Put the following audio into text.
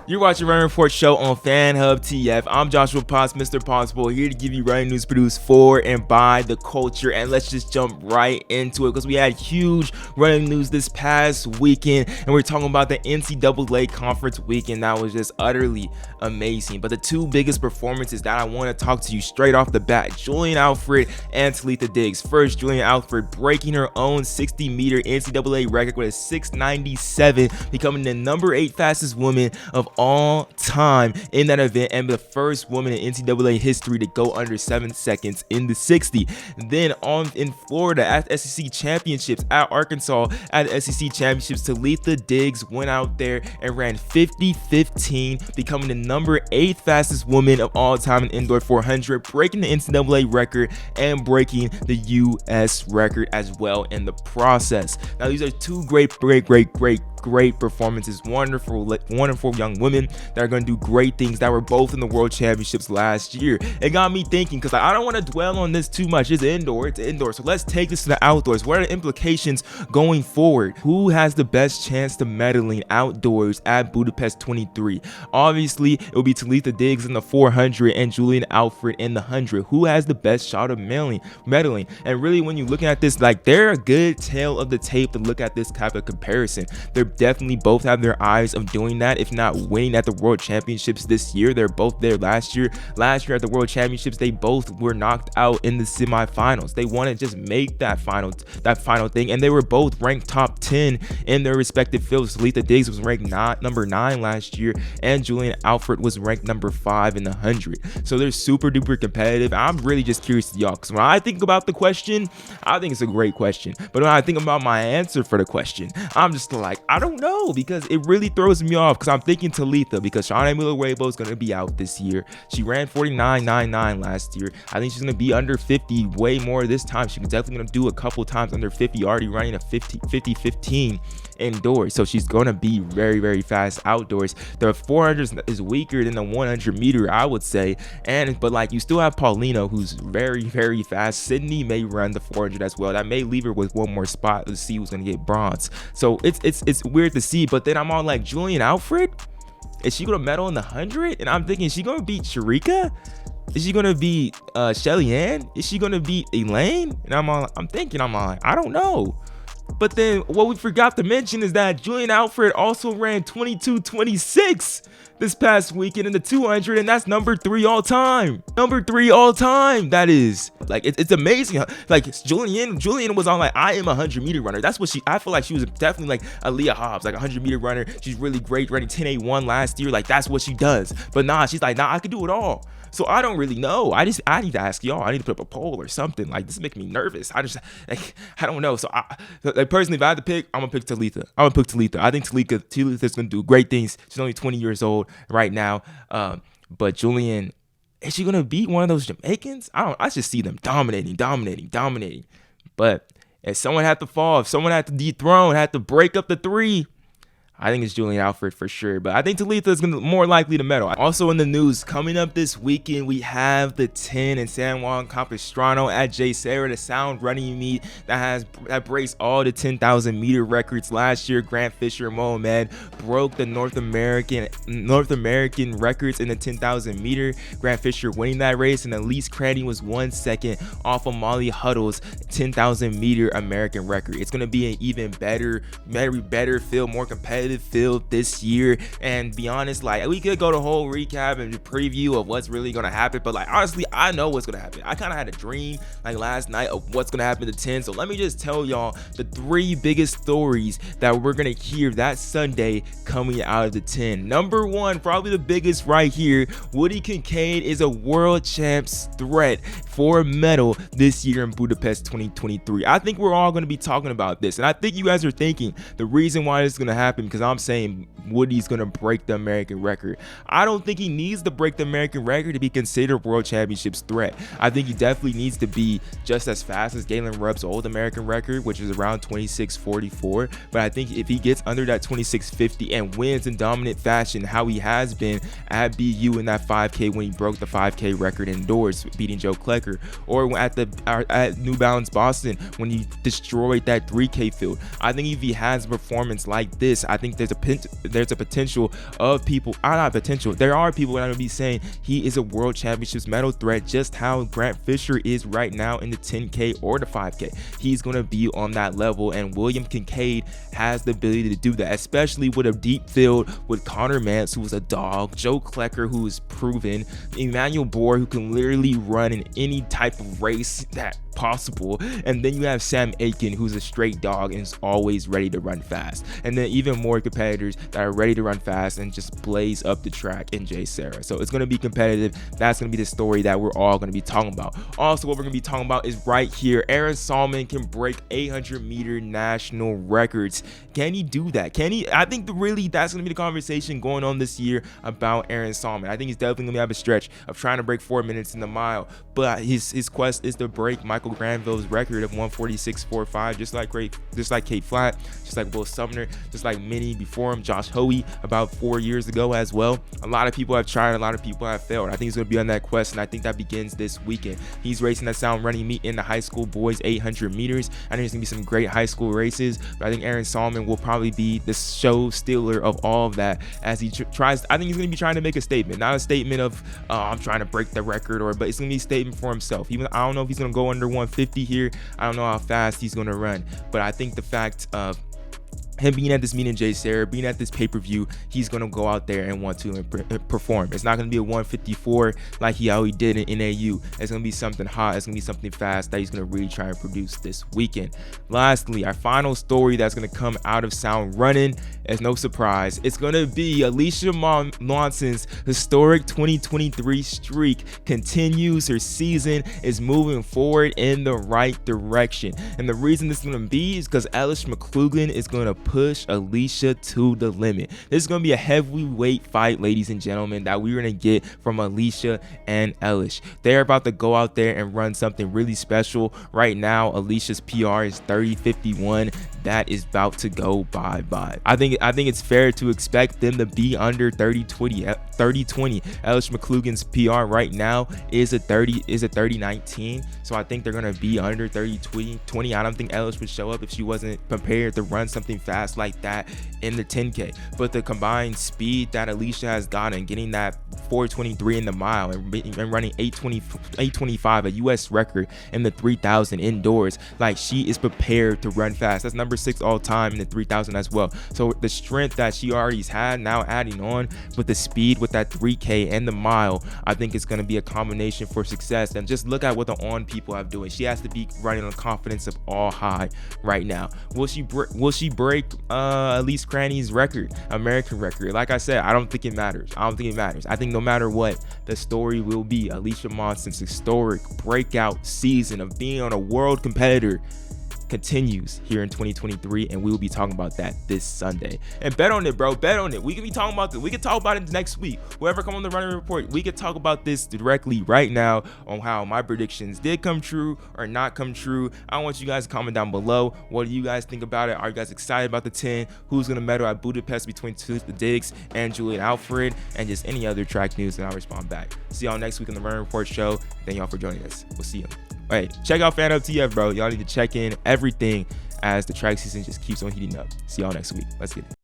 You're watching Running Report Show on FanHub TF. I'm Joshua Potts, Mr. Possible, here to give you running news produced for and by the culture. And let's just jump right into it because we had huge running news this past weekend, and we're talking about the NCAA conference weekend. That was just utterly amazing. But the two biggest performances that I want to talk to you straight off the bat, Julien Alfred and Talitha Diggs. First, Julien Alfred breaking her own 60-meter NCAA record with a 6:97, becoming the number 8 fastest woman of all time in that event and the first woman in NCAA history to go under 7 seconds in the 60. Then in Florida at SEC Championships at Arkansas at SEC Championships, Talitha Diggs went out there and ran 50:15, becoming the number 8 fastest woman of all time in indoor 400, breaking the NCAA record and breaking the US record as well in the process. Now these are two great performances, wonderful young women that are going to do great things, that were both in the World Championships last year. It got me thinking, because I don't want to dwell on this too much. It's indoor, so let's take this to the outdoors. What are the implications going forward? Who has the best chance to medaling outdoors at Budapest 23? Obviously it will be Talitha Diggs in the 400 and Julien Alfred in the 100. Who has the best shot of medaling? And really, when you're looking at this, like, they're a good tail of the tape to look at this type of comparison. They're definitely both have their eyes of doing that, if not winning at the World Championships this year. They're both there last year at the World Championships. They both were knocked out in the semifinals. They want to just make that final thing, and they were both ranked top 10 in their respective fields. Talitha Diggs was ranked number 9 last year, and Julien Alfred was ranked number 5 in the 100. So they're super duper competitive. I'm really just curious to y'all, because when I think about the question, I think it's a great question, but when I think about my answer for the question, I'm just like, I don't know, because it really throws me off, because I'm thinking Talitha, because Sha'carri is going to be out this year. She ran 49.99 last year. I think she's going to be under 50 way more this time. She's definitely going to do a couple times under 50, already running a 50-15 indoors. So she's going to be very, very fast outdoors. The 400 is weaker than the 100 meter, I would say. But like, you still have Paulina, who's very, very fast. Sydney may run the 400 as well. That may leave her with one more spot to see who's going to get bronze. So it's weird to see. But then I'm all like, Julien Alfred, is she going to medal in the 100? And I'm thinking, is she going to beat Sharika? Is she going to beat Shelly Ann? Is she going to beat Elaine? And I'm thinking, I don't know. But then what we forgot to mention is that Julien Alfred also ran 22:26 this past weekend in the 200, and that's number 3 all time. That is, like, it's amazing. Like, Julien was on, like, I am a 100-meter runner. That's what I feel like she was definitely like a Leah Hobbs, like a 100-meter runner. She's really great, running 10.81 last year. Like, that's what she does. But nah, she's like, nah, I could do it all. So I don't really know. I need to ask y'all. I need to put up a poll or something. Like, this is making me nervous. I don't know. So personally, if I had to pick, I'm gonna pick Talitha. I think Talitha's gonna do great things. She's only 20 years old right now. But Julien, is she gonna beat one of those Jamaicans? I just see them dominating. But if someone had to fall, if someone had to dethrone, had to break up the 3, I think it's Julien Alfred for sure, but I think Talitha is more likely to medal. Also in the news, coming up this weekend, we have the 10 in San Juan Capistrano at J. Sarah, the sound running meet that breaks all the 10,000 meter records last year. Grant Fisher Mohamed broke the North American records in the 10,000 meter. Grant Fisher winning that race, and Elise Cranny was 1 second off of Molly Huddle's 10,000 meter American record. It's going to be an even better field, more competitive field this year. And be honest, like, we could go the whole recap and preview of what's really gonna happen, but like, honestly, I know what's gonna happen. I kind of had a dream like last night of what's gonna happen to 10, so let me just tell y'all the 3 biggest stories that we're gonna hear that Sunday coming out of the 10. Number 1, probably the biggest right here, Woody Kincaid is a world champs threat for a medal this year in Budapest 2023. I think we're all gonna be talking about this, and I think you guys are thinking the reason why this is gonna happen, because I'm saying Woody's gonna break the American record. I don't think he needs to break the American record to be considered World Championships threat. I think he definitely needs to be just as fast as Galen Rupp's old American record, which is around 26:44. But I think if he gets under that 26:50 and wins in dominant fashion, how he has been at BU in that 5K when he broke the 5K record indoors, beating Joe Klecker, or at New Balance Boston when he destroyed that 3K field. I think if he has a performance like this, I think think there's a potential of people, not potential, there are people that are going to be saying he is a world championships medal threat, just how Grant Fisher is right now in the 10K or the 5K. He's going to be on that level, and William Kincaid has the ability to do that, especially with a deep field with Connor Mance, who is a dog, Joe Klecker, who is proven, Emmanuel Bohr, who can literally run in any type of race that possible, and then you have Sam Aiken, who's a straight dog and is always ready to run fast, and then even more competitors that are ready to run fast and just blaze up the track in Jay Sarah. So it's going to be competitive. That's going to be the story that we're all going to be talking about. Also, what we're going to be talking about is right here, Aaron Salmon can break 800-meter national records. Can he do that? Can he? I think really that's going to be the conversation going on this year about Aaron Salmon. I think he's definitely going to have a stretch of trying to break 4 minutes in the mile, but his quest is to break Michael Granville's record of 146.45, just like Kate Flatt, just like Will Sumner, just like many before him, Josh Hoey about 4 years ago as well. A lot of people have tried, a lot of people have failed. I think he's going to be on that quest, and I think that begins this weekend. He's racing that Sound Running meet in the high school boys 800 meters. I think there's going to be some great high school races, but I think Aaron Salmon will probably be the show stealer of all of that as he tries. I think he's going to be trying to make a statement, not a statement of I'm trying to break the record, but it's going to be a statement for himself. Even I don't know if he's going to go under 150 here. I don't know how fast he's going to run, but I think the fact of him being at this meeting, Jay Sarah, being at this pay-per-view, he's going to go out there and want to perform. It's not going to be a 154 like how he did in NAU. It's going to be something hot. It's going to be something fast that he's going to really try and produce this weekend. Lastly, our final story that's going to come out of Sound Running is no surprise. It's going to be Alicia Monson's historic 2023 streak continues. Her season is moving forward in the right direction. And the reason this is going to be is because Elish McClugan is going to push Alicia to the limit. This is going to be a heavyweight fight, ladies and gentlemen, that we're going to get from Alicia and Elish. They're about to go out there and run something really special. Right now, Alicia's PR is 30.51. That is about to go bye-bye. I think it's fair to expect them to be under 30.20. Elish McClugan's PR right now is a 30.19. So I think they're going to be under 30.20. I don't think Elish would show up if she wasn't prepared to run something fast like that in the 10K. But the combined speed that Alicia has gotten, getting that 4:23 in the mile and running 8:25, a US record in the 3,000 indoors, like she is prepared to run fast. That's number 6 all time in the 3,000 as well. So the strength that she already had, now adding on with the speed with that 3K and the mile, I think it's going to be a combination for success. And just look at what the on people have doing. She has to be running on confidence of all high right now. Will she break Elise Cranny's record, American record? Like I said, I don't think it matters. I think no matter what, the story will be Alicia Monson's historic breakout season of being on a world competitor continues here in 2023, and we will be talking about that this Sunday. And bet on it, bro. Bet on it. We can be talking about this. We can talk about it next week. Whoever come on the running report, we can talk about this directly right now on how my predictions did come true or not come true. I want you guys to comment down below. What do you guys think about it? Are you guys excited about the 10? Who's gonna medal at Budapest between Talitha Diggs and Julien Alfred? And just any other track news, and I'll respond back. See y'all next week on the Running Report show. Thank y'all for joining us. We'll see you. All right, check out Fan Up TF, bro. Y'all need to check in everything as the track season just keeps on heating up. See y'all next week. Let's get it.